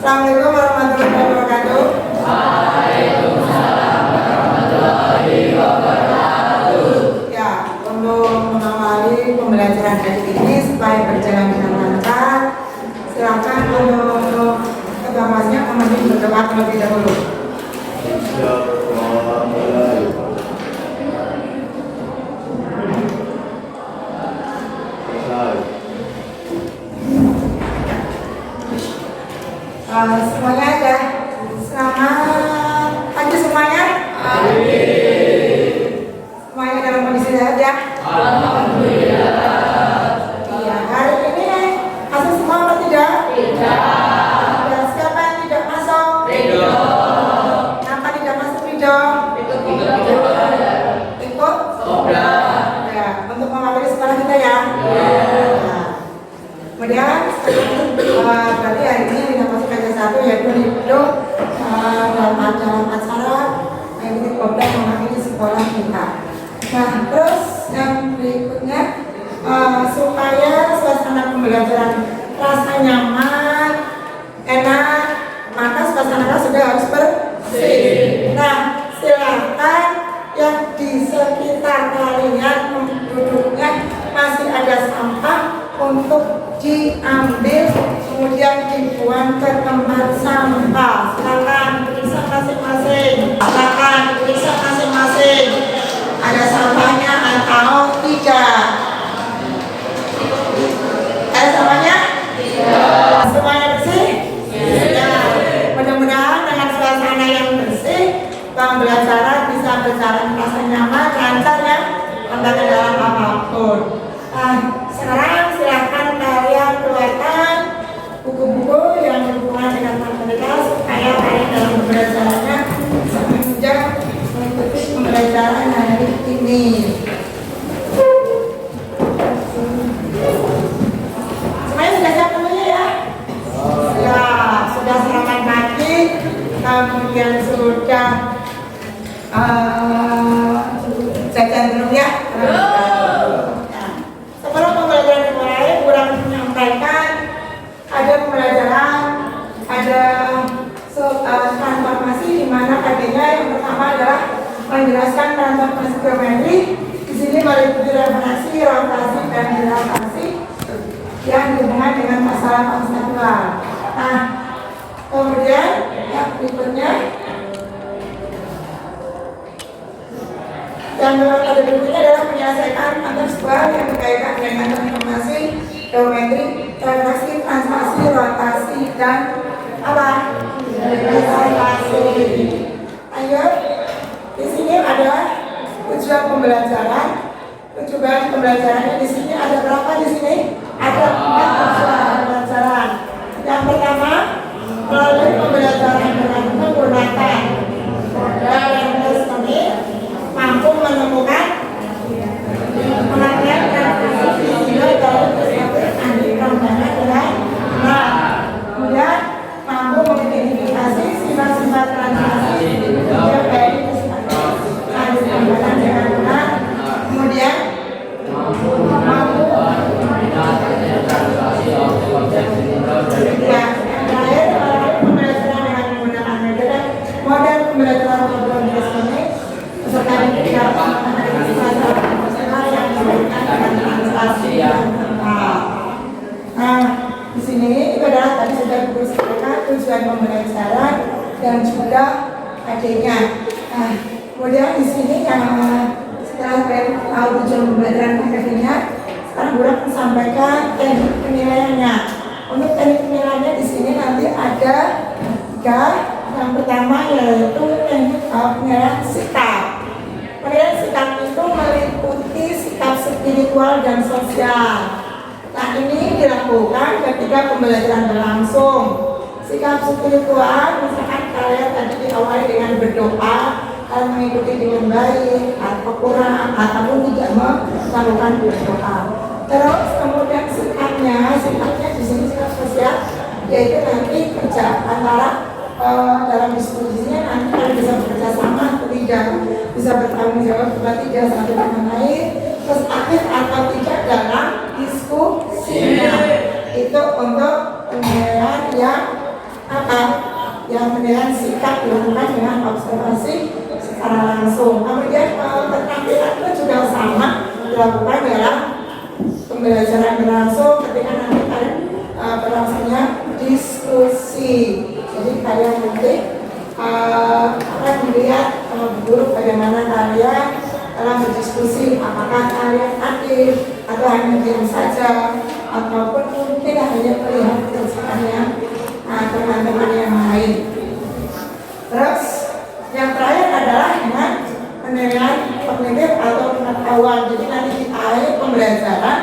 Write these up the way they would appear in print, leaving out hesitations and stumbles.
Assalamualaikum warahmatullahi wabarakatuh. Waalaikumsalam warahmatullahi wabarakatuh. Ya, untuk mengawali pembelajaran hari ini supaya berjalan dengan lancar, silakan untuk ketuanya kembali berdoa terlebih dahulu. Semuanya ada. Selamat pagi semuanya. Semuanya dalam kondisi sehat ya. Alhamdulillah. Iya, hari ini masuk semua atau tidak? Tidak. Dan siapa yang tidak masuk? Ridho. Kenapa tidak masuk Ridho? Ikut. Ikut? Sobra. Ya, untuk mengawali sekolah kita ya. Nah, kemudian berarti hari ini kita masuk ke satu yaitu Ridho dalam acara yang kita coba mengakhiri sekolah kita. Nah, terus yang berikutnya supaya suasana pembelajaran rasa nyaman, enak, maka suasana kelas juga harus bersih. Nah, silakan yang di sekitar kalian duduknya masih ada sampah untuk diambil kemudian dibuang ke tempat sampah. Silakan periksa masing-masing. Silakan periksa masing-masing. Ada sampahnya atau tidak? Ada sampahnya? Tidak. Semuanya bersih? Ya. Mudah-mudahan dengan suasana yang bersih, pembelajaran bisa berjalan rasa nyaman, lancar ya, tanpa kendala apapun. Sekarang silakan kalian keluarkan buku-buku yang berhubungan dengan matematika supaya kalian dalam pembelajarannya bisa mengikuti pembelajaran hari ini. Semuanya sudah siap semuanya ya? Ya, sudah sarapan pagi, kemudian sudah jajan belum ya? Sebelum pembelajaran dimulai, kurang menyampaikan ada pembelajaran, ada transformasi di mana kajiannya yang pertama adalah menjelaskan transformasi geometri. Di sini meliputi referensi, rotasi, dan dilatasi yang dihubungkan dengan masalah konseptual. Nah, kemudian yang berikutnya yang pada berikutnya adalah menyelesaikan antar sebuah yang berkaitan dengan transformasi geometri, referensi, transformasi, rotasi, dan apa? Dilatasi. Ayo, di sini ada tujuan pembelajaran. Tujuan pembelajarannya di sini ada berapa di sini? Ada 4 tujuan pembelajaran. Yang pertama, melalui pembelajaran dengan menggunakan modal yang tersebut mampu menemukan pengertian dan nilai dalam tersebut anti perkembangan dengan kemudian mampu mengidentifikasi sifat-sifat transaksi yang baik anti perkembangan dengan benar, kemudian mampu ya, terakhir pembelajaran dengan menggunakan model pembelajaran ngobrol elektronik beserta dengan yang diberikan dengan translasi yang tepat. Nah, di sini itu adalah tadi sudah disebutkan tujuan pembelajaran dan juga adanya. Nah, kemudian di sini yang setelah tahu tujuan pembelajaran adanya, sekarang Burak menyampaikan teknik penilaiannya. Untuk teknik penilaiannya di sini nanti ada 3. Yang pertama yaitu teknik penilaian sikap. Penilaian sikap itu meliputi sikap spiritual dan sosial. Nah, ini dilakukan ketika pembelajaran berlangsung. Sikap spiritual, misalkan kalian tadi diawali dengan berdoa, kalian mengikuti dengan baik atau kurang ataupun tidak melakukan berdoa. Terus kemudian sikapnya di sini sikap sosial, yaitu nanti kerja antara dalam diskusinya nanti kalian bisa bekerja sama atau tidak, bisa bertanggung jawab atau tidak satu dengan lain, terus aktif atau tidak dalam diskusinya. Itu untuk penilaian yang apa? yang penilaian sikap dilakukan dengan observasi secara langsung. Kemudian keterampilan itu juga sama dilakukan dalam pembelajaran berlangsung ketika nanti kalian berlangsungnya diskusi. Jadi kalian nanti akan melihat guru bagaimana kalian dalam berdiskusi, apakah kalian aktif atau hanya diam saja, ataupun mungkin hanya melihat kerjaannya teman-teman yang lain. Terus yang terakhir adalah dengan penilaian kognitif atau pengetahuan. Jadi nanti di akhir pembelajaran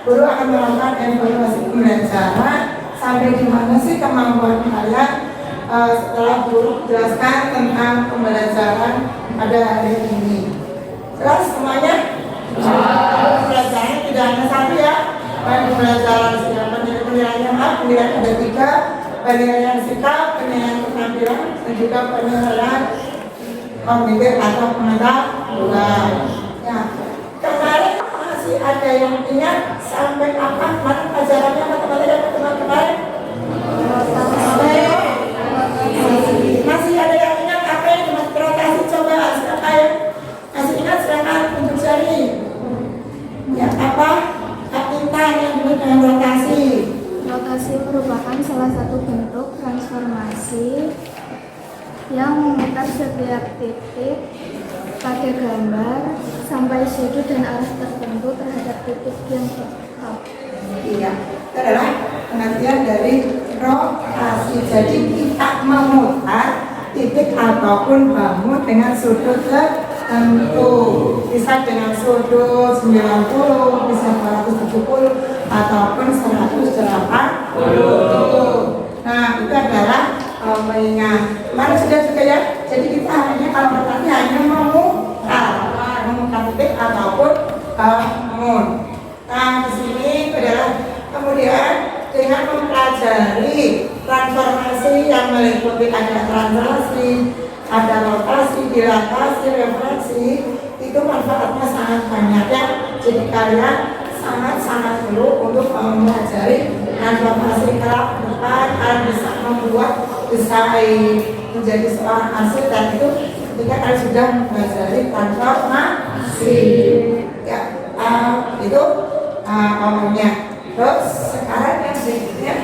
guru akan melakukan evaluasi pembelajaran sampai di mana sih kemampuan kalian setelah guru jelaskan tentang pembelajaran pada hari ini. Jelas semuanya? Pembelajaran tidak hanya satu ya, pembelajaran penilaian ada 3, penilaian sikap, penilaian keterampilan, dan juga penilaian kognitif atau pengetahuan. Ya, kemarin masih ada yang ingat sampai apa pelajarannya matematika teman-teman? Masih ada yang ingat apa yang rotasi? Coba siapa yang masih ingat silakan untuk jari. Ya, apa? Intan yang disebut dengan rotasi. Rotasi merupakan salah satu bentuk transformasi yang memutar setiap titik pada gambar sampai sudut dan arah tertentu terhadap titik yang tetap. Iya, itu adalah pengertian dari rotasi. Jadi kita memutar titik ataupun bangun dengan sudut tertentu, bisa dengan sudut 90, bisa 270 ataupun 180. Nah, itu adalah mengingat. Mana sudah juga ya. Jadi kita hanya kalau berarti hanya memutar titik ataupun bangun. Nah, di sini adalah kemudian dengan mempelajari transformasi yang meliputi ada translasi, ada rotasi, dilatasi, refleksi, itu manfaatnya sangat banyak ya. Jadi kalian sangat perlu untuk mempelajari transformasi kelak depan, kalian bisa membuat desain menjadi seorang asisten itu ketika kalian sudah mempelajari transformasi. Ya, itu omongnya. Terus sekarang yang berikutnya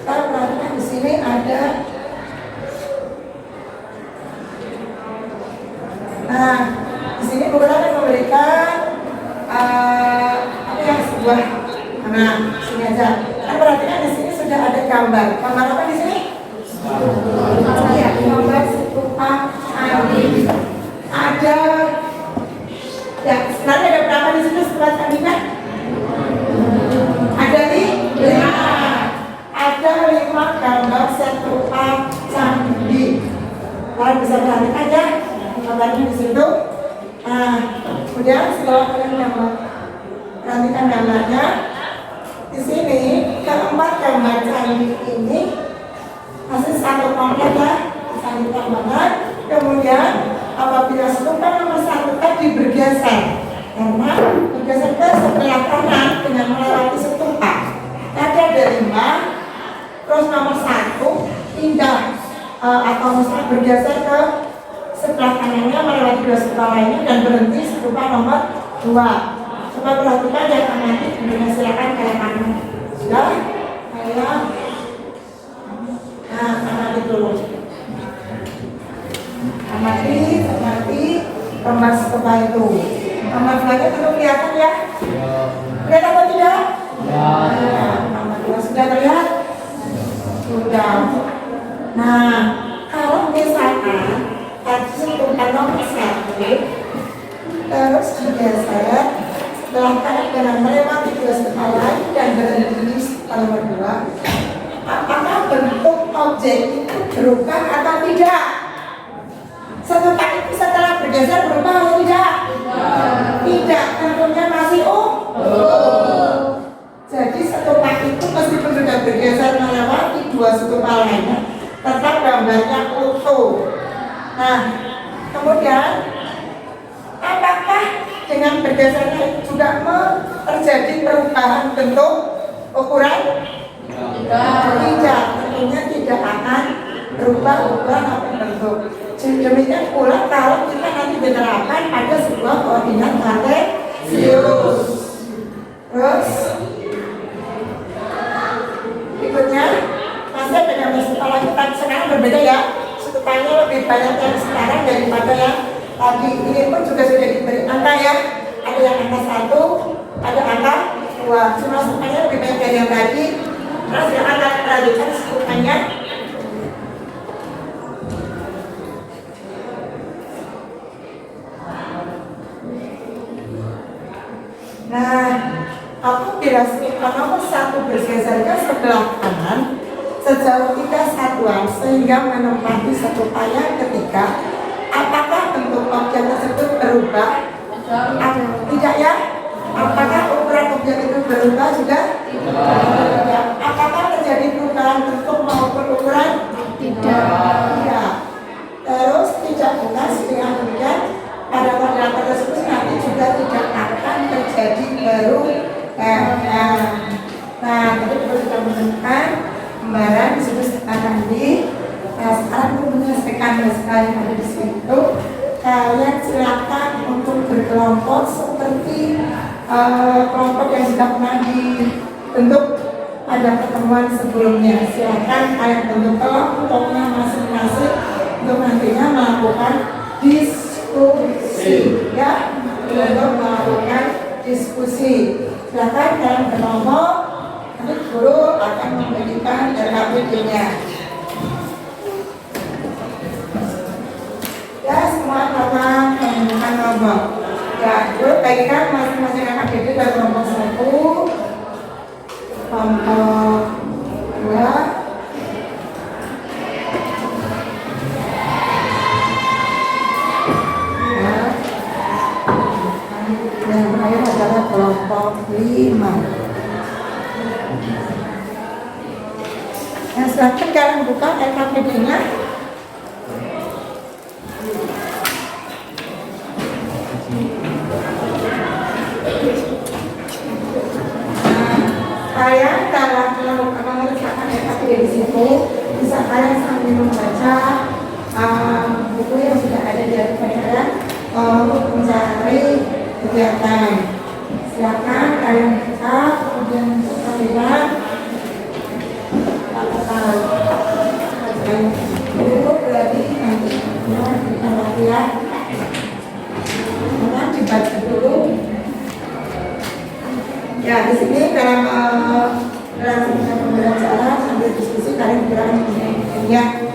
kita perhatikan di sini ada. Nah, di sini guru akan memberikan apa ya, sebuah. Nah, sini aja. Kan perhatikan di sini sudah ada gambar. Gambar apa di sini? Ya, gambar stupa candi. Ada. Ya, sebenarnya ada berapa di situ stupa candinya? Ada 5 gambar stupa candi. Kalian bisa perhatikan ya gambarnya di situ. Nah, kemudian setelah kalian perhatikan gambarnya, di sini keempat gambar candi ini masih satu komplek ya, cantiknya banget. Kemudian apabila stupa nomor 1 tadi bergeser, karena bergeser ke sebelah kanan dengan melewati stupa. Tadi ada 5, terus nomor 1 pindah atau misalnya bergeser ke sebelah kanannya melewati 2 stupa lainnya dan berhenti stupa nomor 2. Coba perhatikan ya nanti kemudian silakan kayak kanan. Sudah? Ayo. Nah, amati dulu. Amati gambar stupa itu. Gambar 2-nya tentu kelihatan ya? Kelihatan atau tidak? Ya. Gambar 2 sudah terlihat? Sudah. Nah, kalau misalkan tadi stupa nomor 1 terus digeser setelah dengan melewati 2 stupa lain dan berhenti di stupa nomor 2, apakah bentuk objek itu berubah atau tidak? Stupa itu setelah bergeser berubah atau tidak? Tidak, tentunya masih jadi stupa itu meskipun sudah bergeser melewati 2 stupa lainnya tetap gambarnya utuh. Nah, kemudian apakah dengan bergesernya itu juga terjadi perubahan bentuk ukuran? Tidak, tentunya tidak akan berupa ukuran maupun bentuk. Demikian pula kalau kita nanti diterapkan pada sebuah koordinat kartesius. Terus berikutnya masih dengan skala kita sekarang berbeda ya, sukanya lebih banyak yang sekarang daripada yang tadi. Ini pun juga sudah diberi angka ya, ada yang angka 1, ada angka 2, cuma sukanya lebih banyak dari yang tadi. Terus yang akan lanjutkan sukanya. Nah, apabila skala nomor 1 bergeser ke sebelah kanan sejauh 3 satuan sehingga menempati satu paya ketiga, apakah bentuk objek tersebut berubah? Tidak ya? Apakah ukuran objek itu berubah juga? Tidak. Apakah terjadi perubahan bentuk maupun ukuran? Tidak. Terus tidak benar dengan demikian pada model tersebut nanti juga tidak akan terjadi perubahan. Nah, tadi perlu kita menemukan gambaran disebut tadi. Nah, sekarang untuk menyelesaikan sekali yang ada di situ, kalian silakan untuk berkelompok seperti kelompok yang sudah pernah dibentuk pada pertemuan sebelumnya. Silakan kalian bentuk kelompoknya masing-masing untuk nantinya melakukan diskusi, ya, untuk melakukan diskusi. Silakan kalian berkelompok, nanti guru akan memberikan RKPD-nya. Ya, semua teman menunjukkan kelompok. Ya, guru bagikan masing-masing RKPD dari kelompok 1, kelompok 2, yang terakhir adalah kelompok 5. Nah, silakan kalian buka RKPD-nya. Kalian dalam mengerjakan RKPD di situ bisa kalian sambil membaca buku yang sudah ada di hadapan kalian untuk mencari kegiatan. Silakan kalian buka, kemudian terlibat lakukan. Dulu berarti nanti kita latihan. Kemudian dibaca dulu. Ya, di sini dalam pembelajaran sambil diskusi kalian bilang ya.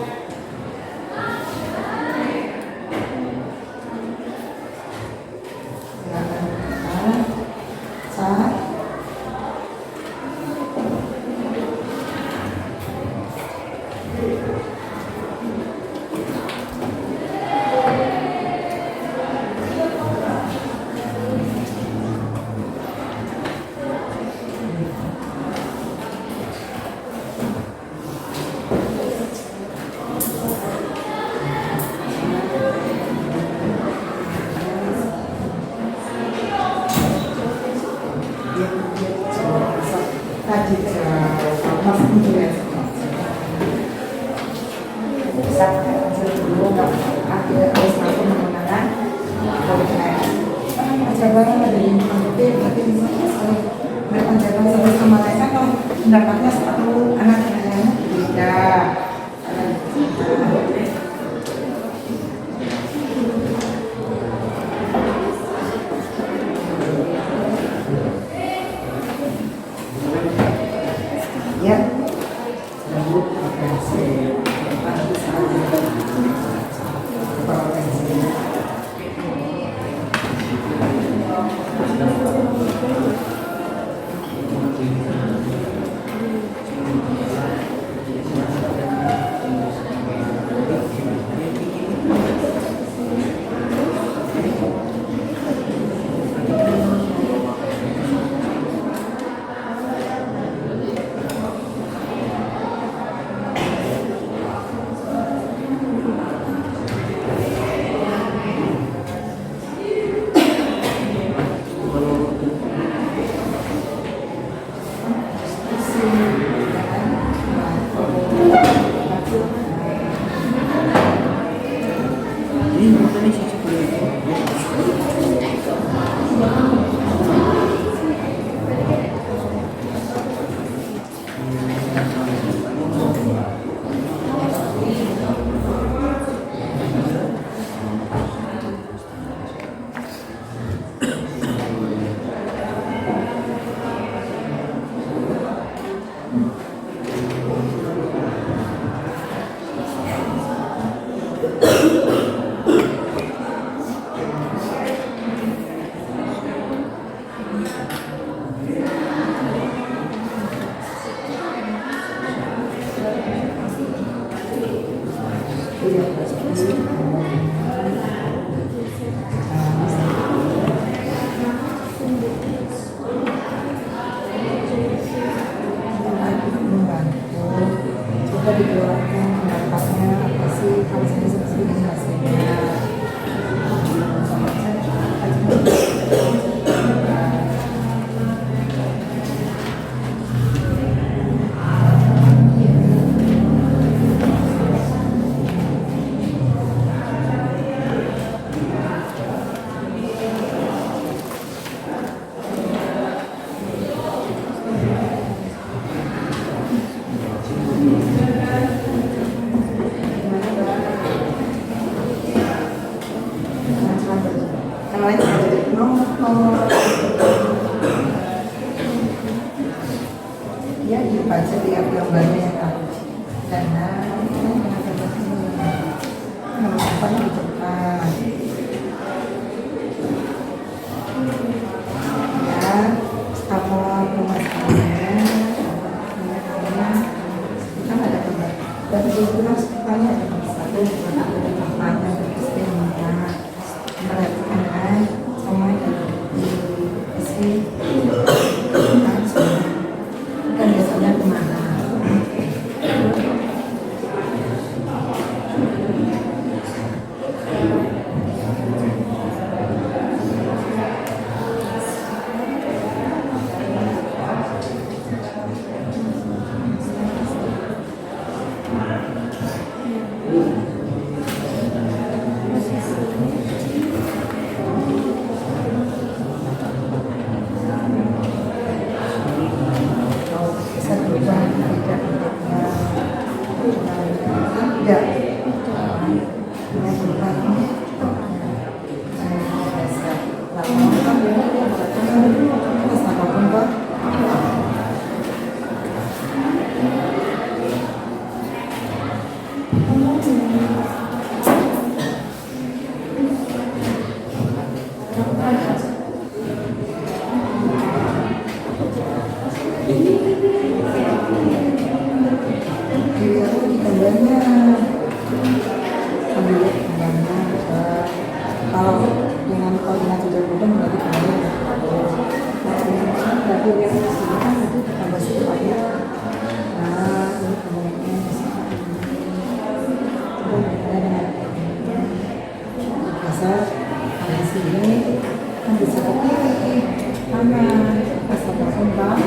Pendapatnya satu anak yang beda. Ya. Coba dikeluarkan pendapatnya apa sih kalau saya seperti ini hasilnya. Ya dibaca tiap gambarnya ya Kak. Karena apa di depan ya apa pemasarannya kita ada gambar dan itu semuanya ada satu aku tempatnya istimewa melihatkan sama di isi kan biasanya kemana kalau dengan koordinasi jawaban berarti kalian berarti yang di sini kan nanti tambah sedikit ya. Nah ini kemudian coba berbeda dengan biasa di sini kan bisa ke kiri kanan pas ada kembang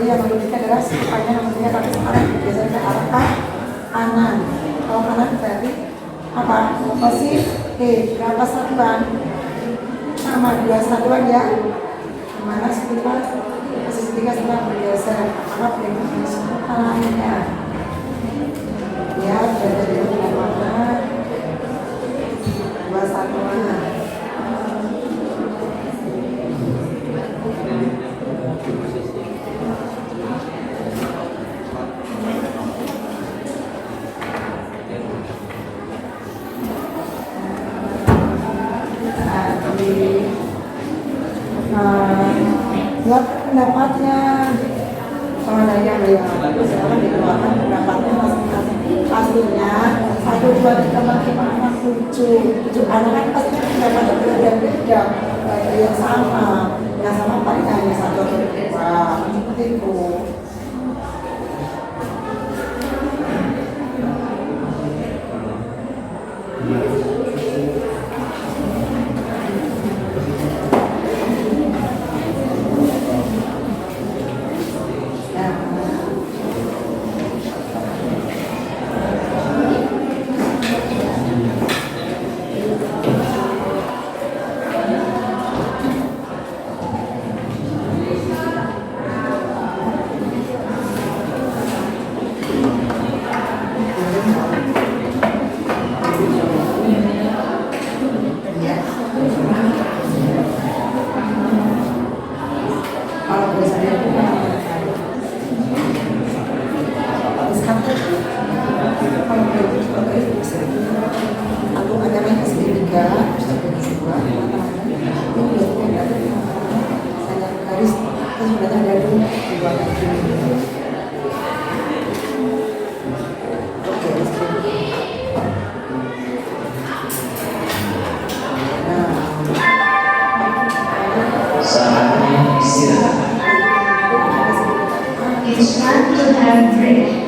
yang menunjukkan adalah sifatnya namanya kaki sekarang biasanya ke arah kanan. Kalau kanan berarti apa? Posisi berapa satuan? Sama 2 satuan ya. Mana sekitar posisi Ketika setelah bergeser, maka peringatan semua palanya. Ya, berada di tengah-tengah. 215. Buat pendapatnya ada yang sekarang dikeluarkan pendapatnya masing-masing pastinya 1, 2, 3, 4, 5, 6, 7 anak kan pasti pendapatnya berbeda-beda yang sama paling hanya 1 atau 2 seperti itu. Saatnya istirahat. It's time to have break.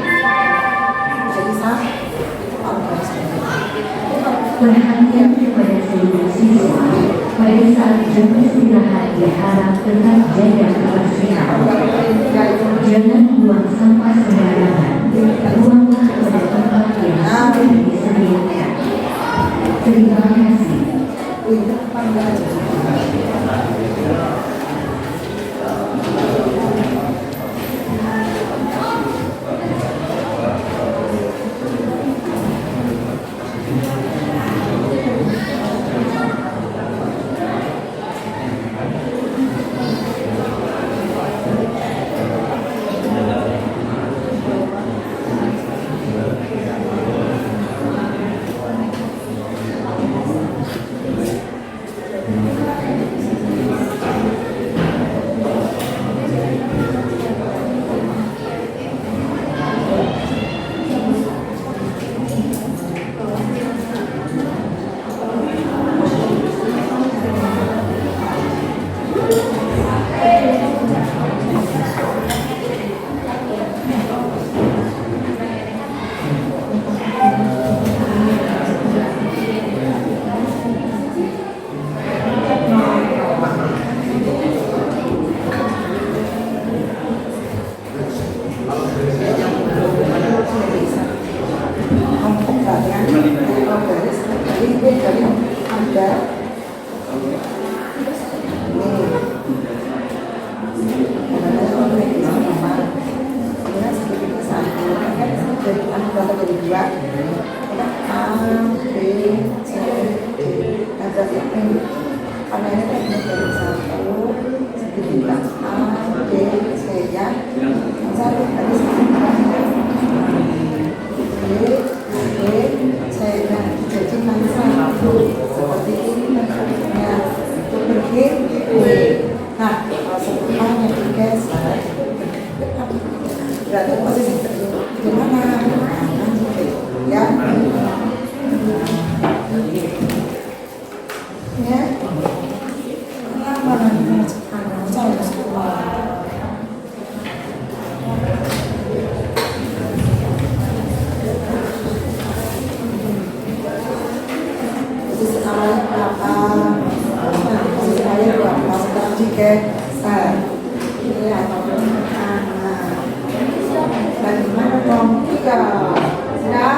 Perhatian kepada seluruh siswa, pada saat jam istirahat diharap tetap jaga kebersihan. Jangan buang sampah sembarangan. Buanglah pada tempat yang sudah disediakan. Terima kasih. Berarti posisi gimana? Ya. Ya. Kenapa nanti saya sekolah? Posisi awal berapa? Posisi awal berapa? Sekarang jika ini atau bagaimana dong? Tiga. Sudah?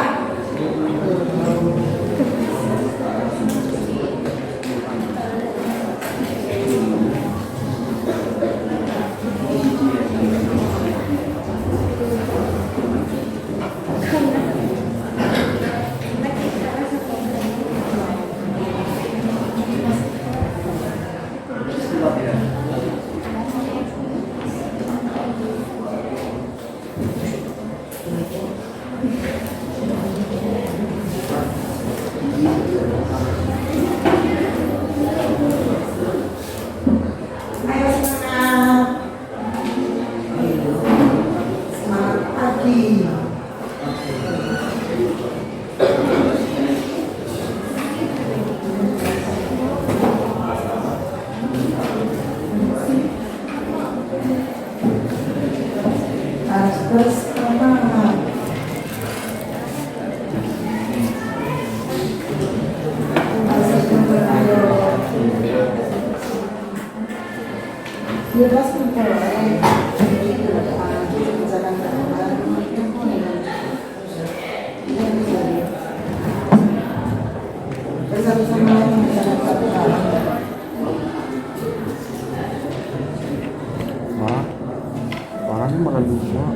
Ayo semangat. Semangat pagi. Harus bersemangat. Bebas memperoleh jalan bersama-sama menjalankan Parahnya makan dua.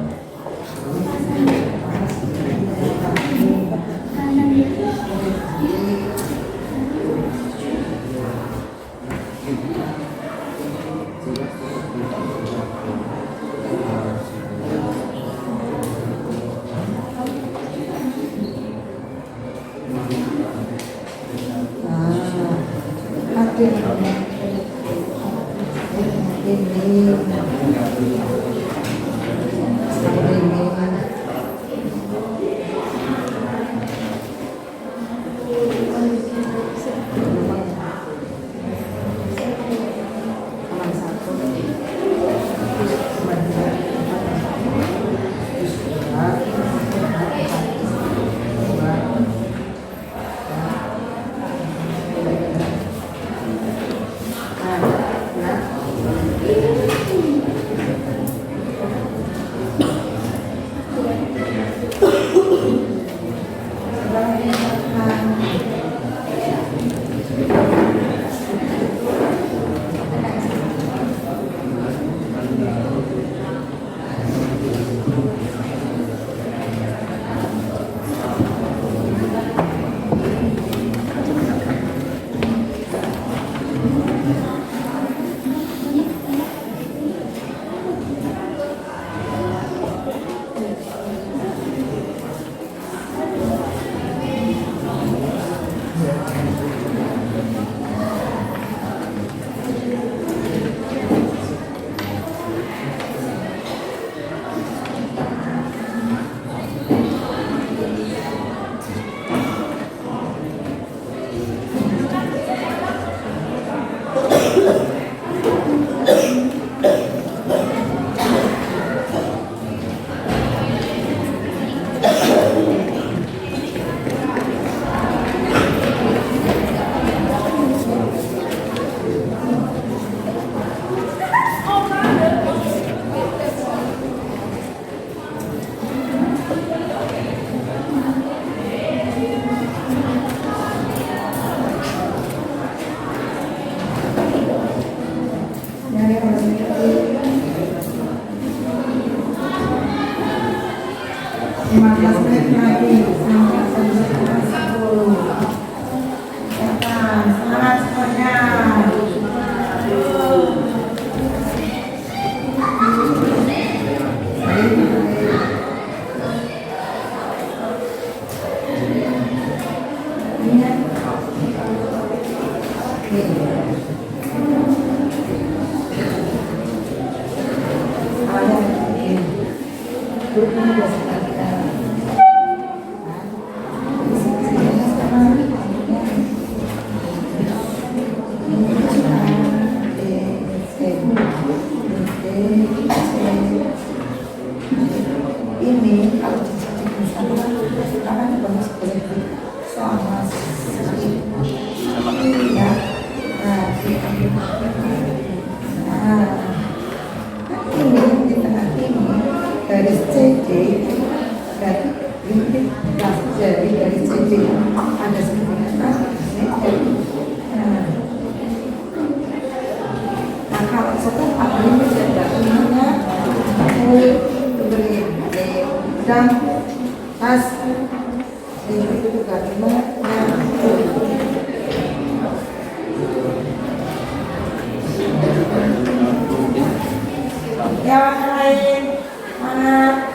Ini kalau dicicipin sama akan bagus berarti sama sekali ya. Nah, ini di tengah ini garis CD dan ini kelas jadi garis CD ada sebenarnya nah kalau setelah ini ada ininya beri dan tas ini juga yang lain mana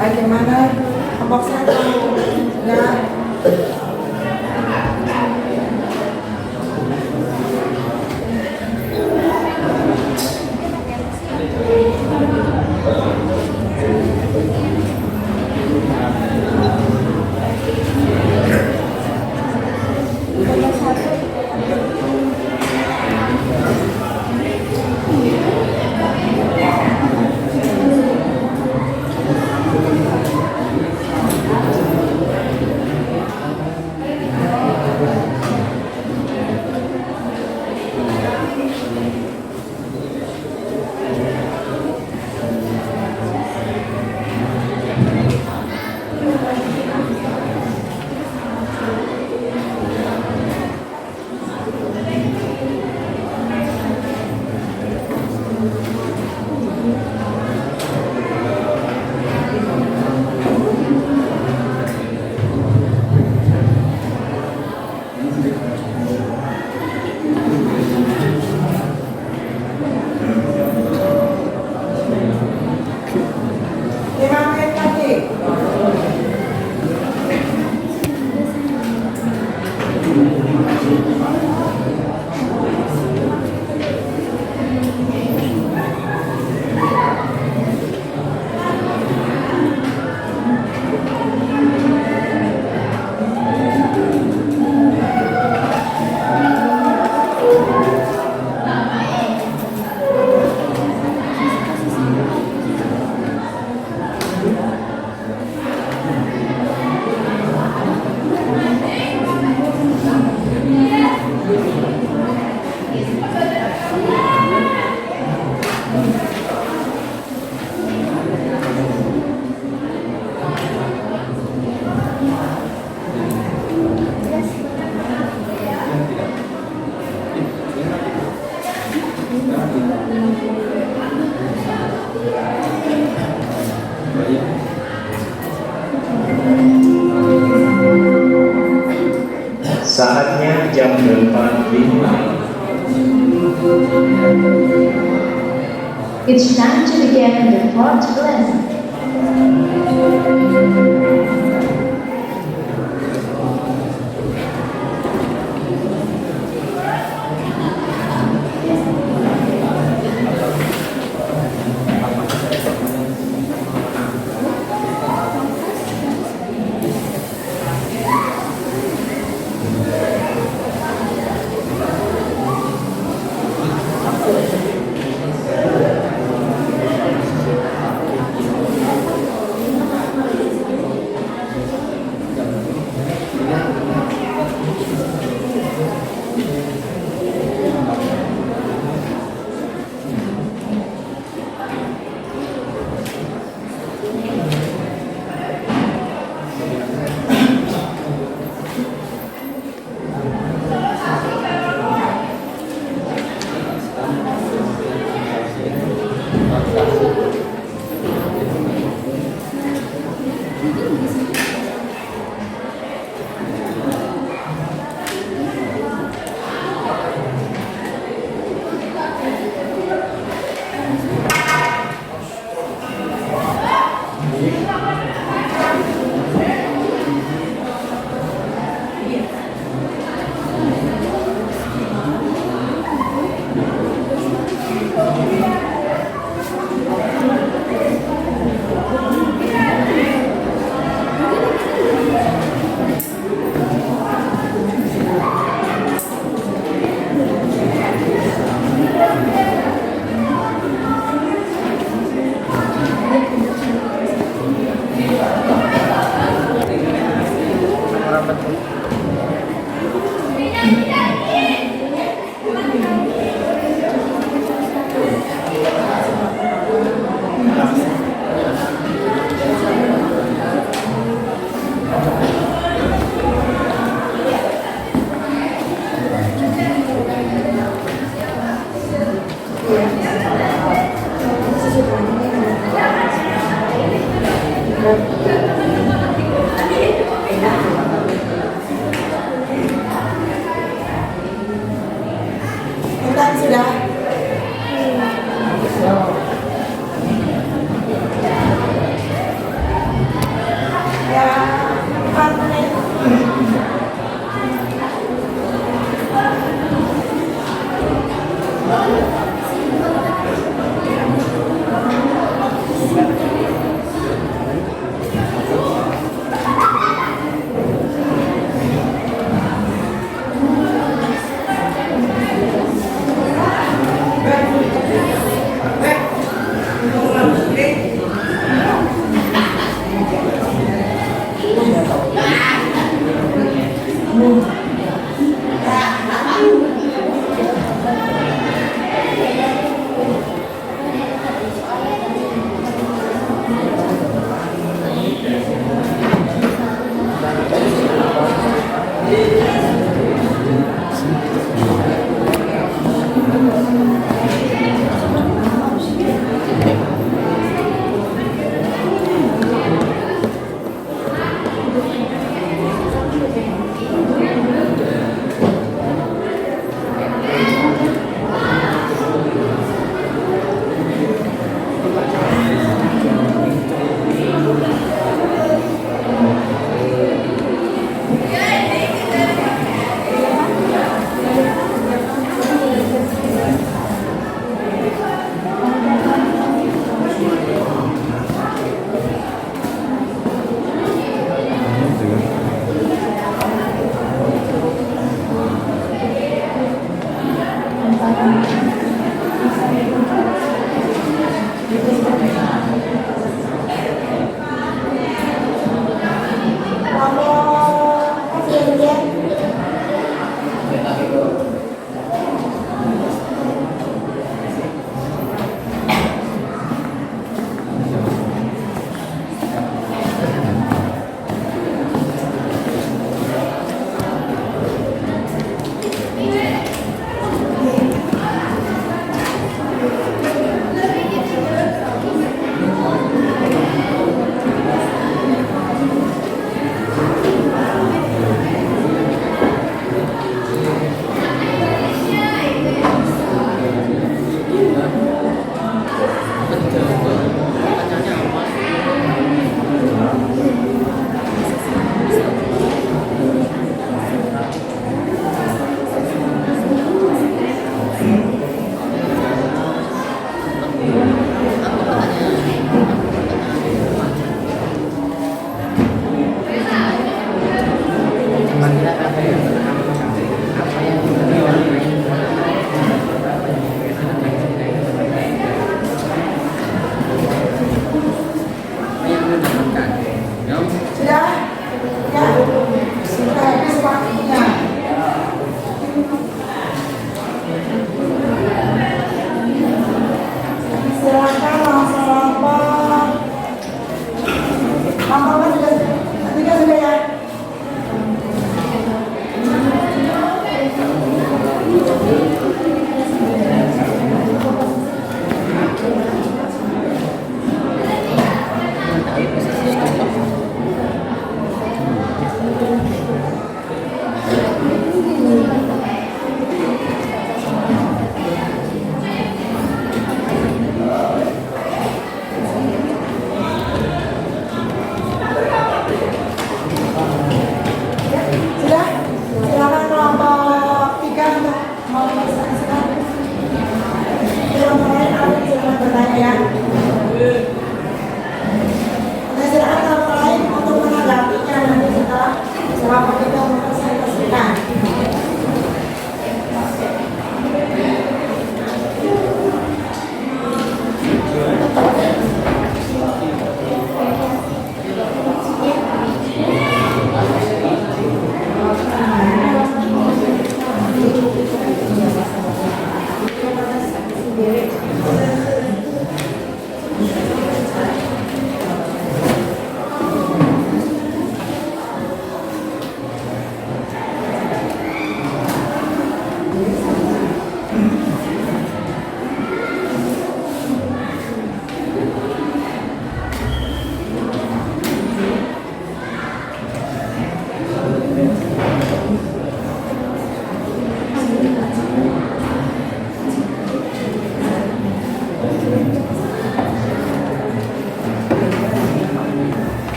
Bagaimana kelompok satu? Ya. It's time to begin the fourth lesson. Intan sudah? Ya, 4 menit.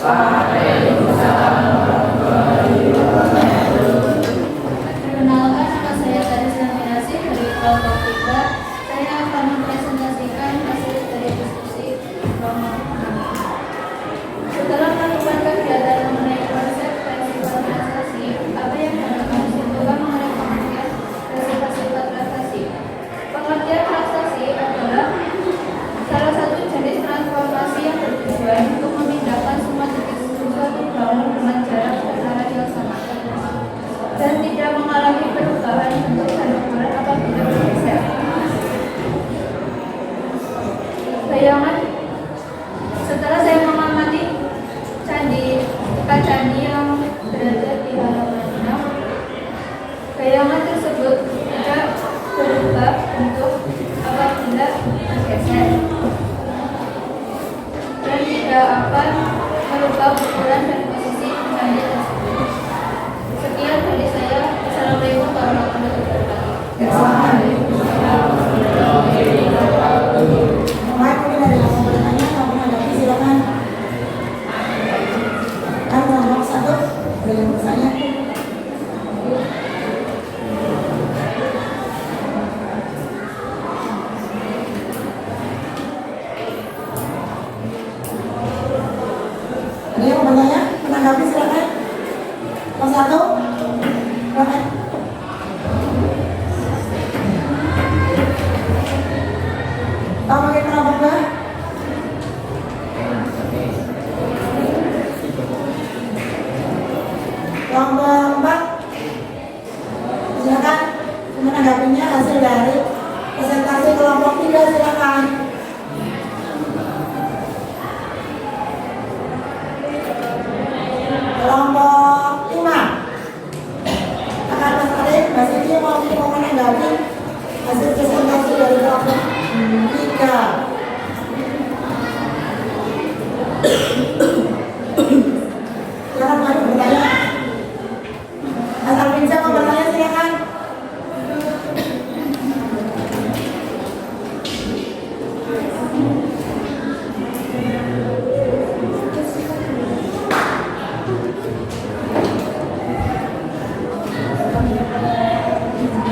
Perkenalkan, nama saya Taris Laminasi dari kelompok 3. Saya akan mempresentasikan hasil dari diskusi kelompok 6. Setelah melakukan kegiatan mengenai konsep festival prestasi, apa yang dapat kami simpulkan mengenai pengertian sifat-sifat prestasi. Pengertian prestasi adalah salah satu jenis transformasi yang bertujuan untuk memindahkan semua titik suatu bangun dengan jarak dan arah yang sama dan tidak mengalami perubahan bentuk dan ukuran apabila bergeser. Bayangan setelah saya mengamati candi yang berada di halaman 6, bayangan tersebut tidak berubah bentuk apabila bergeser dan tidak akan merubah ukuran dan posisi candi tersebut. Sekian dari saya. Assalamualaikum warahmatullahi wabarakatuh. Baik, mungkin ada yang mau bertanya, kamu menanggapi, silakan. Nomor 1, ada yang bertanya? Ada yang mau bertanya? Menanggapi, silakan. Nomor 1, silakan. Tahu pakai kelompok berapa? Kelompok 4, silakan menanggapinya hasil dari presentasi kelompok 3, silakan. Kelompok 5, akan Mas Arif, Mas Iki mau menanggapi hasil presentasi dari kelompok 3. Silakan Mas bertanya. Mas Arif mau bertanya, silakan.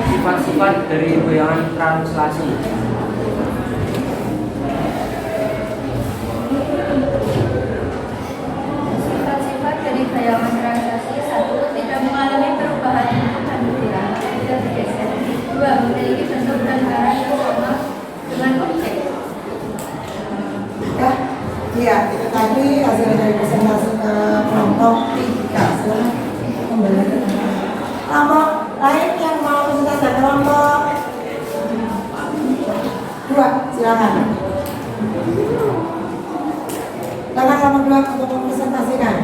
Sifat-sifat dari bayangan translasi. Sifat-sifat dari bayangan translasi: 1. Tidak mengalami perubahan bentuk dan ukuran, tidak bergeser. 2. Memiliki bentuk dan arah yang sama dengan objek. Ya, iya, itu tadi hasil dari presentasi ke kelompok 3. Silakan kembali ke kelompok lain yang mau presentasi ke kelompok 2, silakan. Silakan kelompok 2 untuk mempresentasikan.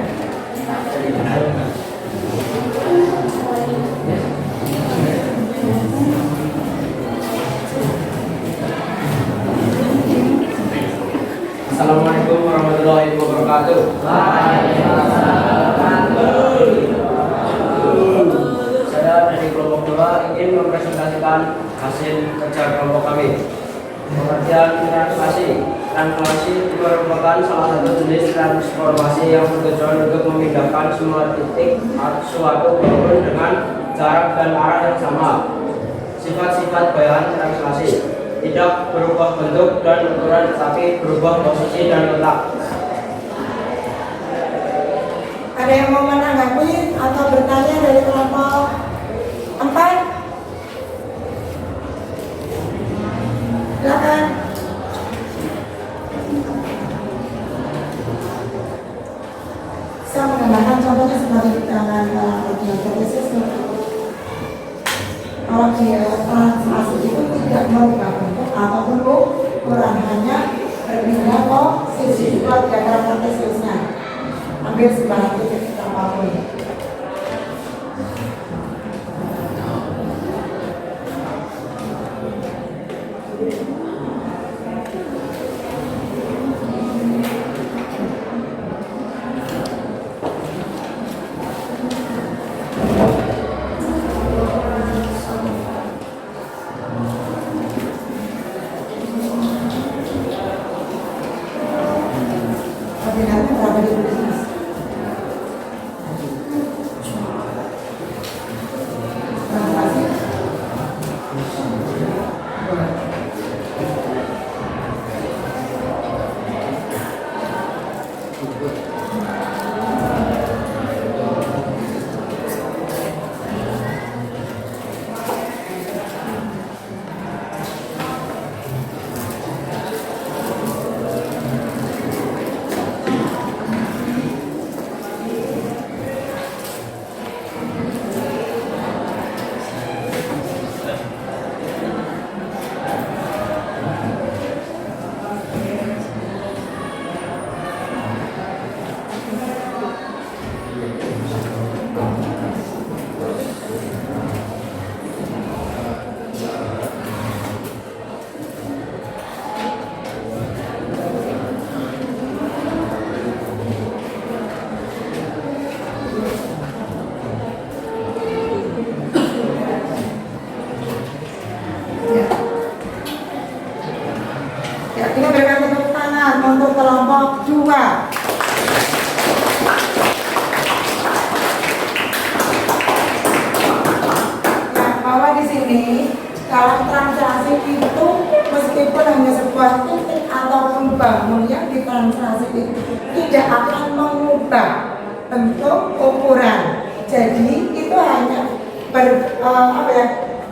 Assalamualaikum warahmatullahi wabarakatuh. Saya dari kelompok 2 ingin mempresentasikan hasil kerja kelompok kami. Pengertian translasi. Translasi merupakan salah satu jenis transformasi yang bertujuan untuk memindahkan semua titik suatu bangun dengan jarak dan arah yang sama. Sifat-sifat bayangan translasi: tidak berubah bentuk dan ukuran, tetapi berubah posisi dan letak. Ada yang mau menanggapi atau bertanya dari kelompok 4? Silakan. Saya menambahkan contohnya sebagai dengan ujian tesis. Kalau dia translasi itu tidak merubah bentuk ataupun ukuran, hanya berpindah posisi buat diagram kartesiusnya. Ambil sebarang titik apapun. Koordinatnya berapa di bisnis? Ya, kita berikan tepuk tangan untuk kelompok 2. Ya, bahwa di sini dalam translasi itu meskipun hanya sebuah titik ataupun bangun yang ditranslasi itu tidak akan mengubah bentuk ukuran. Jadi itu hanya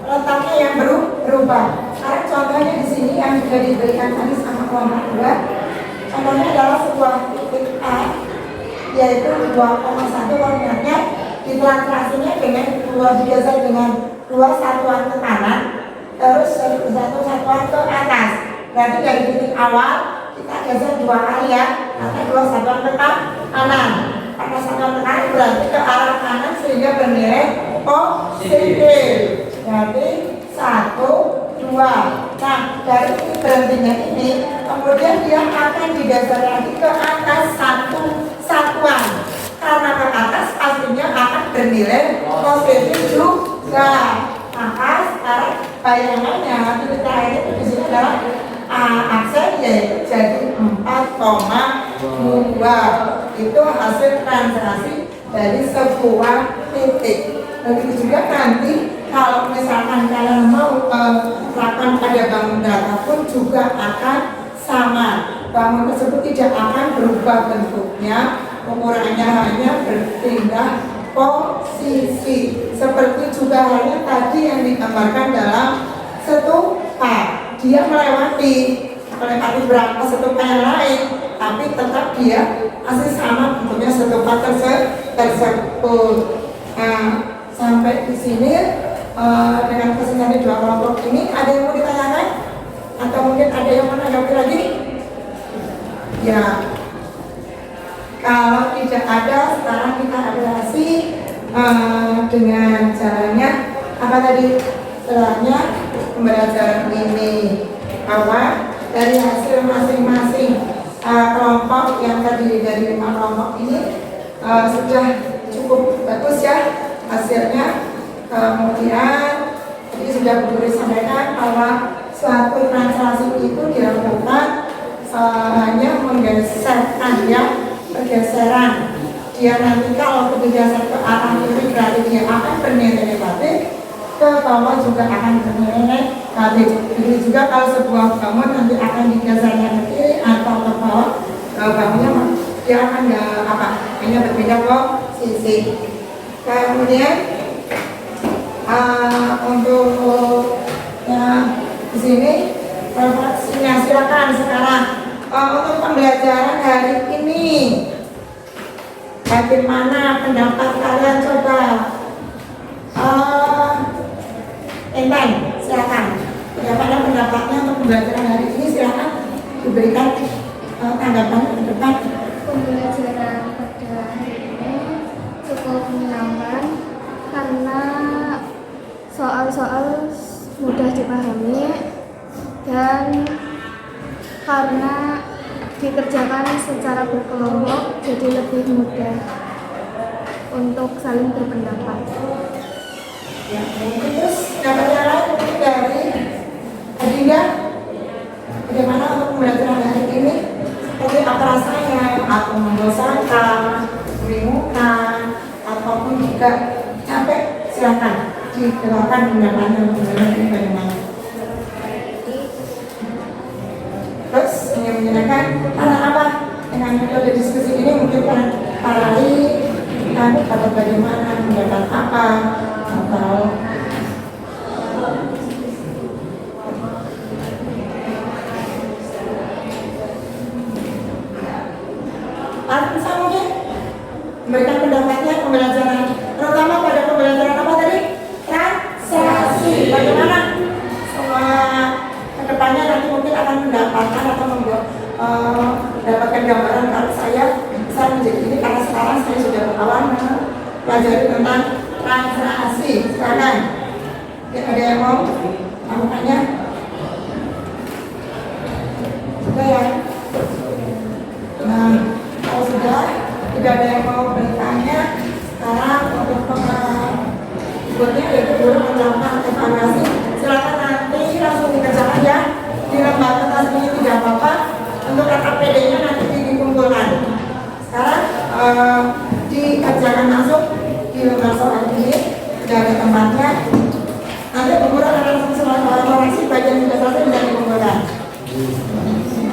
letaknya yang berubah. Sekarang contohnya di sini yang sudah diberikan tadi sama kelompok 2. Contohnya adalah sebuah titik A, yaitu 2,1 koordinatnya ditranslasinya dengan digeser dengan 2 satuan ke kanan, terus 1 satuan ke atas. Berarti dari titik awal kita geser 2 kali ya, karena 2 satuan ke kanan. Karena satuan ke kanan berarti ke arah kanan sehingga bernilai positif. Berarti 1, 2. Nah, dari berhentinya ini kemudian dia akan digeser lagi ke atas 1 satuan. Karena ke atas pastinya akan bernilai positif juga. Maka sekarang bayangannya titik terakhir itu di sini adalah aksen, yaitu jadi 4,2. Itu hasil translasi dari sebuah titik. Begitu juga nanti kalau misalkan kalian mau lakukan pada bangun data pun juga akan sama. Bangun tersebut tidak akan berubah bentuknya, ukurannya hanya berpindah posisi. Seperti juga halnya tadi yang digambarkan dalam stupa. Dia melewati berapa stupa yang lain, tapi tetap dia masih sama bentuknya stupa tersebut. Nah, sampai di sini dengan kesenjangan dua kelompok ini, ada yang mau ditanyakan? Atau mungkin ada yang mau menanggapi lagi? Ya, kalau tidak ada, sekarang kita evaluasi dengan caranya apa tadi? Setelahnya pembelajaran ini bahwa dari hasil masing-masing kelompok yang terdiri dari 5 kelompok ini sudah cukup bagus ya hasilnya. Kemudian tadi sudah Bu Guru sampaikan bahwa suatu translasi itu dilakukan hanya menggeserkan ya, pergeseran. Dia nanti kalau bergeser ke arah kiri berarti dia akan bernilai negatif, ke bawah juga akan bernilai negatif. Begitu juga kalau sebuah bangun nanti akan digesernya ke kiri atau ke bawah, bangunnya dia akan hanya berbeda posisi. Kemudian untuk di sini refleksinya silakan sekarang untuk pembelajaran hari ini bagaimana pendapat kalian, coba Intan silakan bagaimana pendapatnya untuk pembelajaran hari ini, silakan diberikan tanggapan ke depan. Pembelajaran pada hari ini cukup menyenangkan karena soal-soal mudah dipahami dan karena dikerjakan secara berkelompok jadi lebih mudah untuk saling berpendapat. Ya, terus dapatnya lain mungkin dari Adinda, bagaimana untuk pembelajaran hari ini? Seperti apa rasanya? Atau membosankan, membingungkan, ataupun juga capek? Silakan dijelaskan pendapatnya ini bagaimana. Terus yang menyenangkan karena apa? Dengan metode diskusi ini bisa mungkin memberikan pendapatnya pembelajaran, terutama pada pembelajaran apa tadi? Translasi. Bagaimana semua kedepannya nanti mungkin akan mendapatkan atau mendapatkan gambaran kalau saya bisa menjadi ini karena sekarang saya sudah berkawan pelajari tentang translasi. Silakan. Ada yang mau melakukannya? Sudah ya? Nah, kalau sudah tidak ada yang mau bertanya, sekarang untuk berikutnya yaitu guru melakukan evaluasi. Silakan nanti langsung dikerjakan ya di lembar kertas ini, tidak apa-apa. Untuk KKPD-nya nanti dikumpulkan. Sekarang dikerjakan langsung di lembar soal ini, tidak ada tempatnya. Nanti guru akan langsung evaluasi bagian sudah selesai bisa dikumpulkan.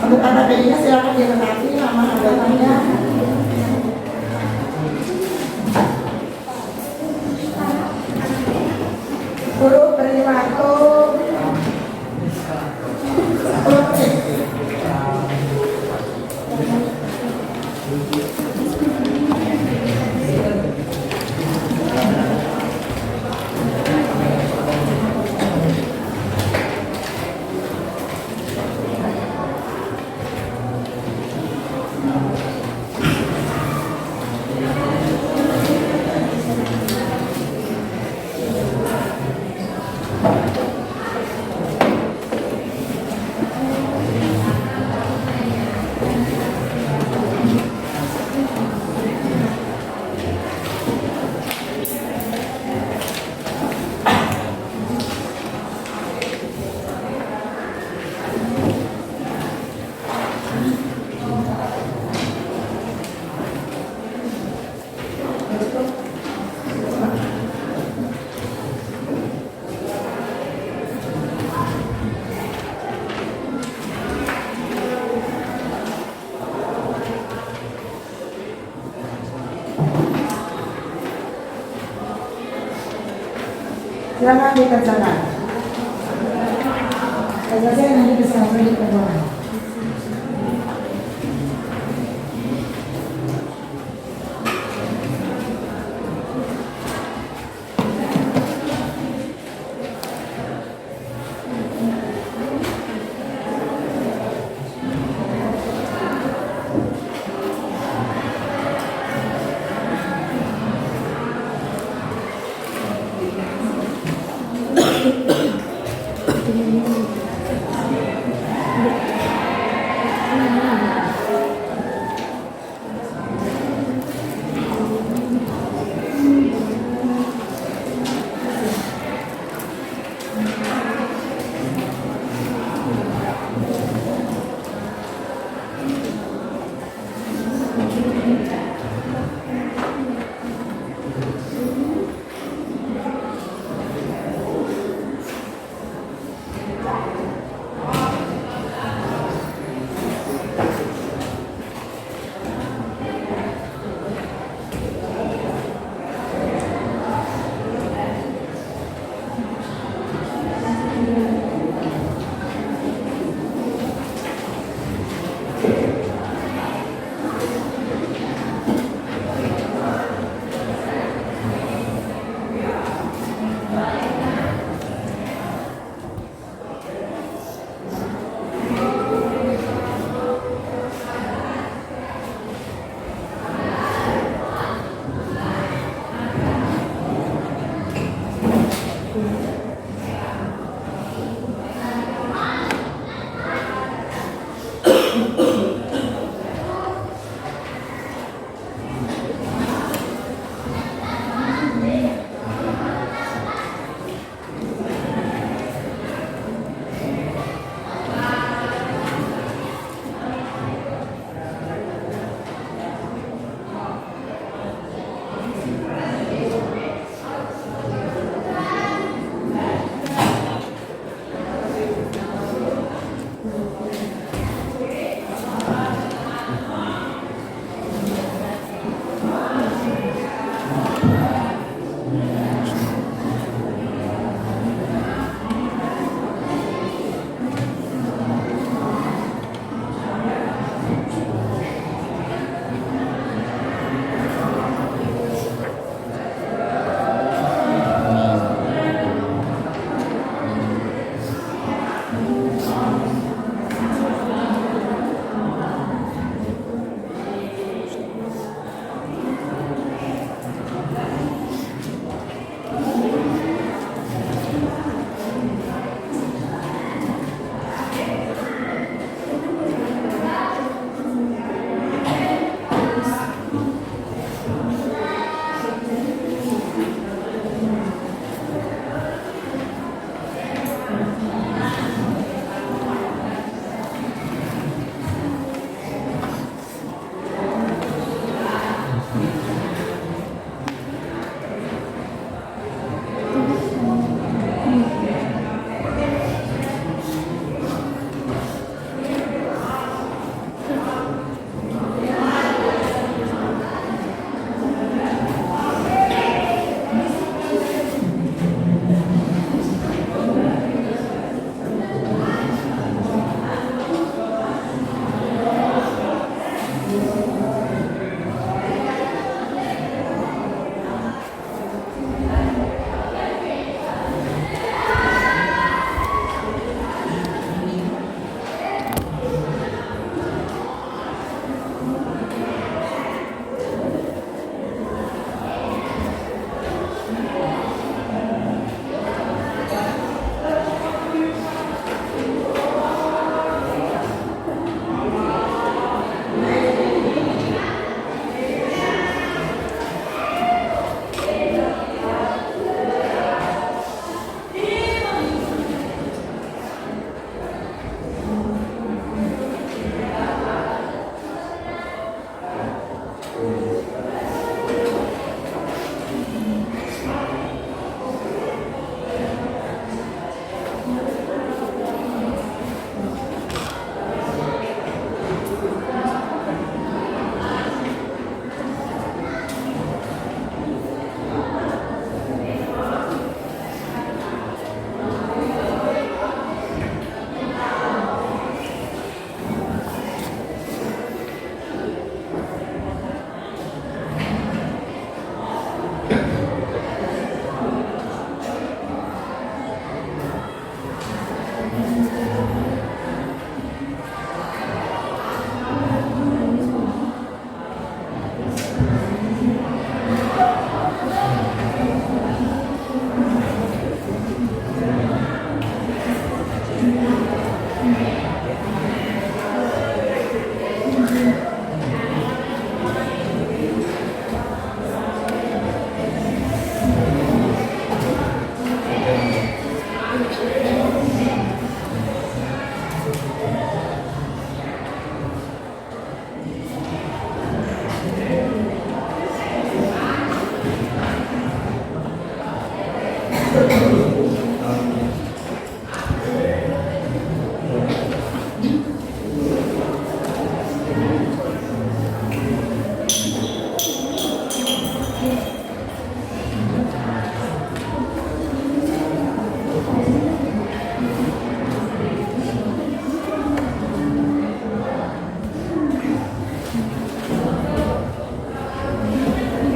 Untuk KKPD-nya silakan dilengkapi nama anggotanya. Guru beri waktu 10 menit. Silakan dikerjakan. Selesai nanti bisa dikumpulkan.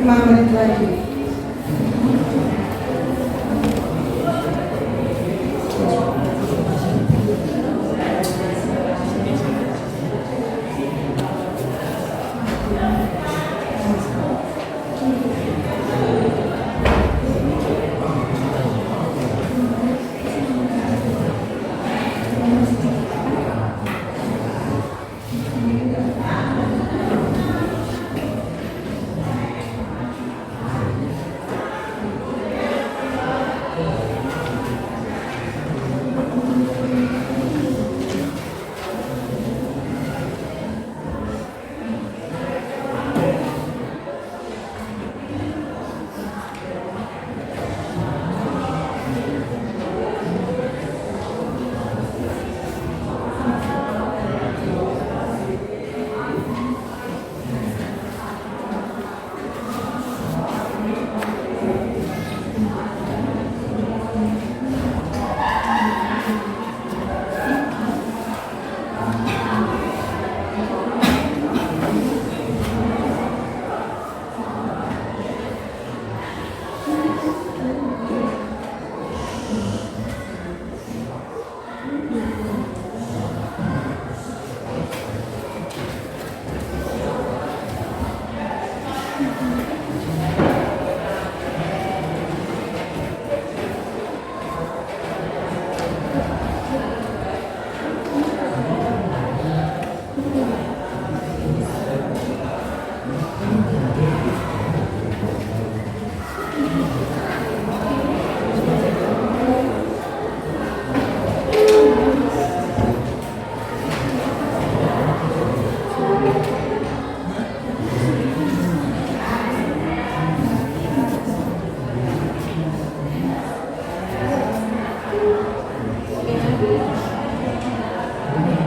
5 menit lagi.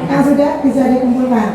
Yang sudah bisa dikumpulkan.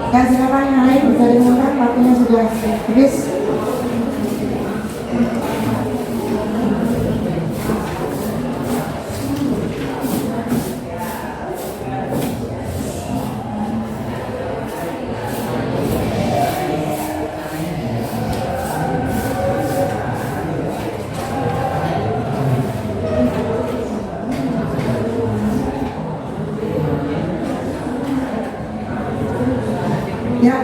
Dan silakan yang lain bisa dimulai, waktunya sudah habis. Ya.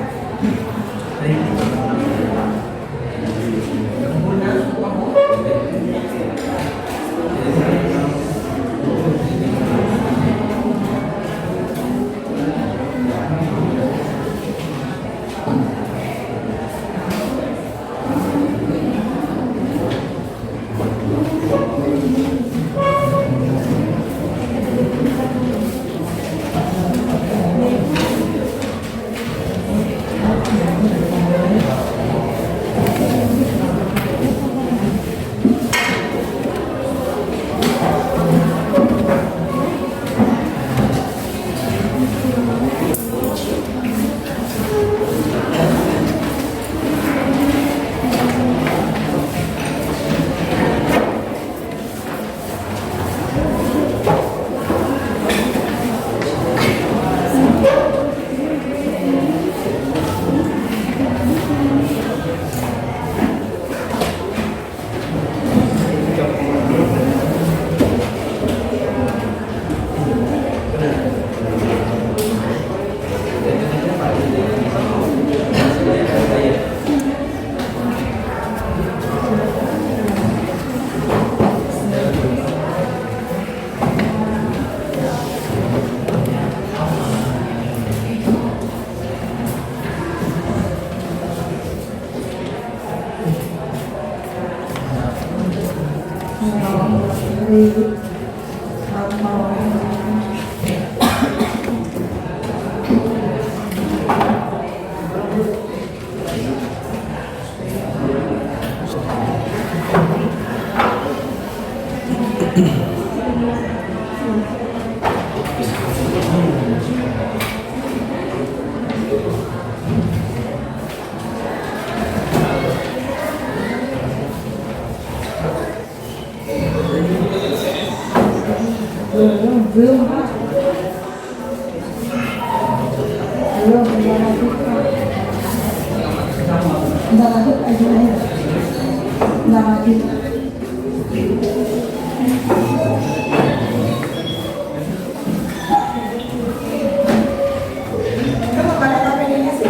Kamu pada KPD-nya sih?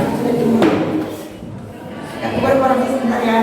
Aku baru sebentar ya.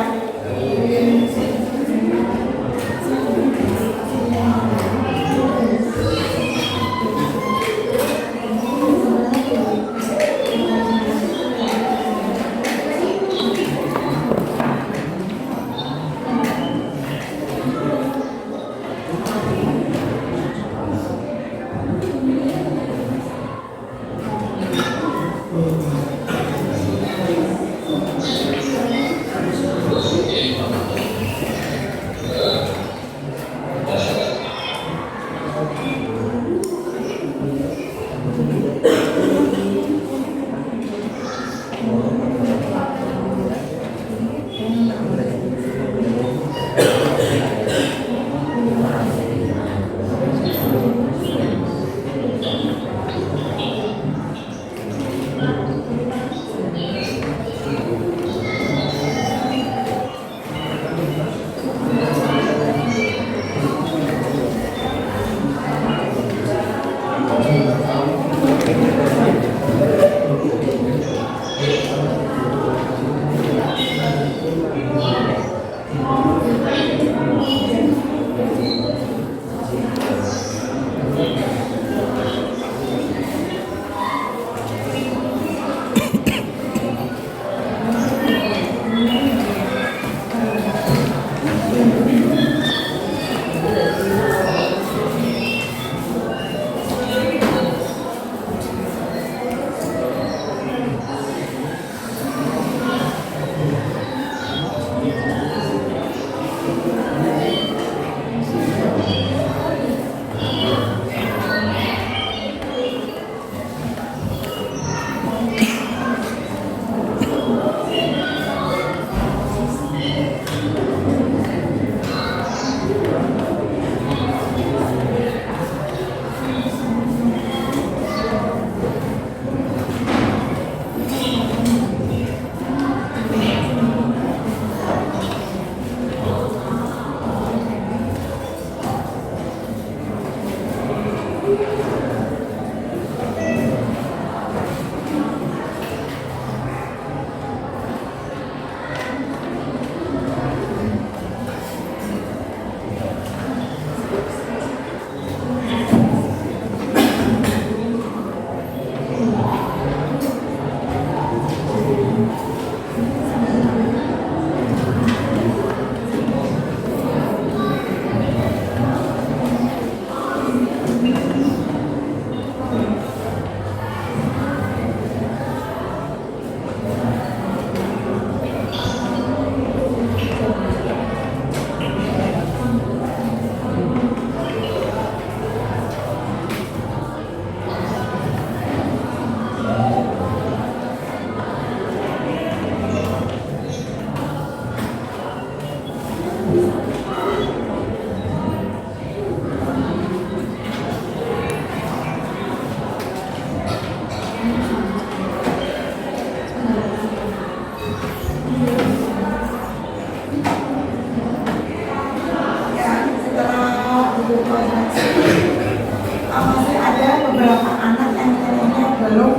Masih ada beberapa anak yang nilainya belum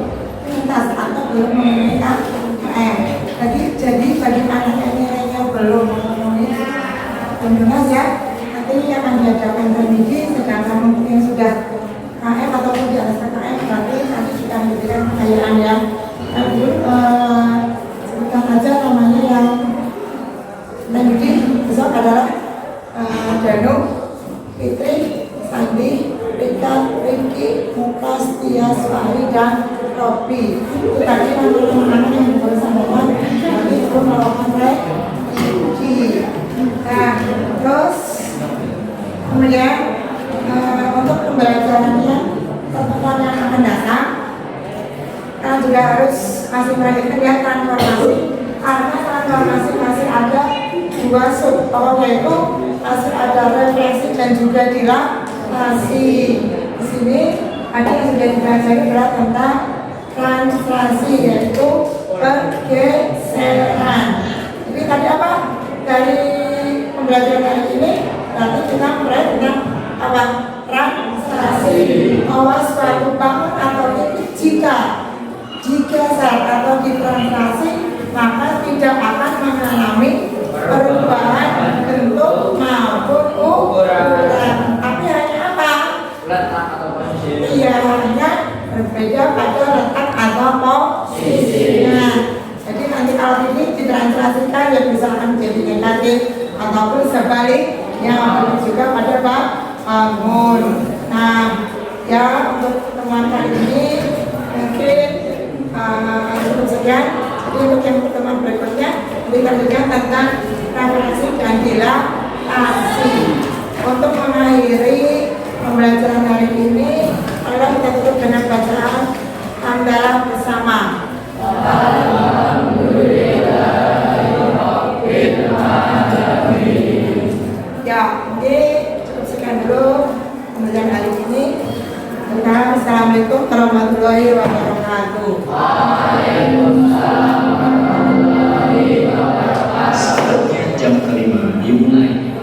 tuntas atau belum memenuhi KPM. Jadi bagi anak yang nilainya belum memenuhi tuntas ya, nanti akan diadakan remedi. Sedangkan mungkin yang sudah KM ataupun di atas KM berarti nanti sudah diberikan pembayaran ya. Lalu sebutkan saja namanya yang remedi besok adalah Danu, Fitri, Sandi, Rika, Rinky, Mukas, Tias, Fahri, dan Robi. Itu tadi anak-anak yang bersamakan. Nanti itu melakukan revisi. Nah, terus kemudian untuk pembelajarannya teman-teman yang akan datang, kan juga harus masih melanjutkan ya transformasi, karena transformasi masih ada 2 sub, yaitu masih ada refleksi dan juga dilapasi. Di sini ada yang sudah dipelajari berat tentang translasi, yaitu pergeseran. Jadi tadi apa? Dari pembelajaran kali ini nanti kita mulai tentang apa? Translasi. Bahwa suatu bangun atau itu jika digeser atau ditranslasi maka tidak akan mengalami perubahan bentuk maupun ukuran. Tapi hanya apa? Letak atau posisi. Iya, hanya berbeda pada letak atau posisi. Nah, jadi nanti kalau ini ditranslasikan ya bisa menjadi negatif ataupun sebaliknya, juga pada bangun. Nah, ya untuk pertemuan kali ini mungkin cukup sekian. Jadi untuk yang pertemuan berikutnya kita lanjutkan tentang refleksi dan dilapasi. Untuk mengakhiri pembelajaran hari ini, mari kita tutup dengan bacaan hamdalah bersama. Ya, ini cukup sekian dulu pembelajaran hari ini. Assalamualaikum warahmatullahi wabarakatuh. Saatnya jam kelima dimulai.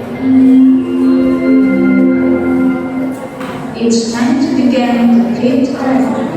It's time to begin the fifth lesson.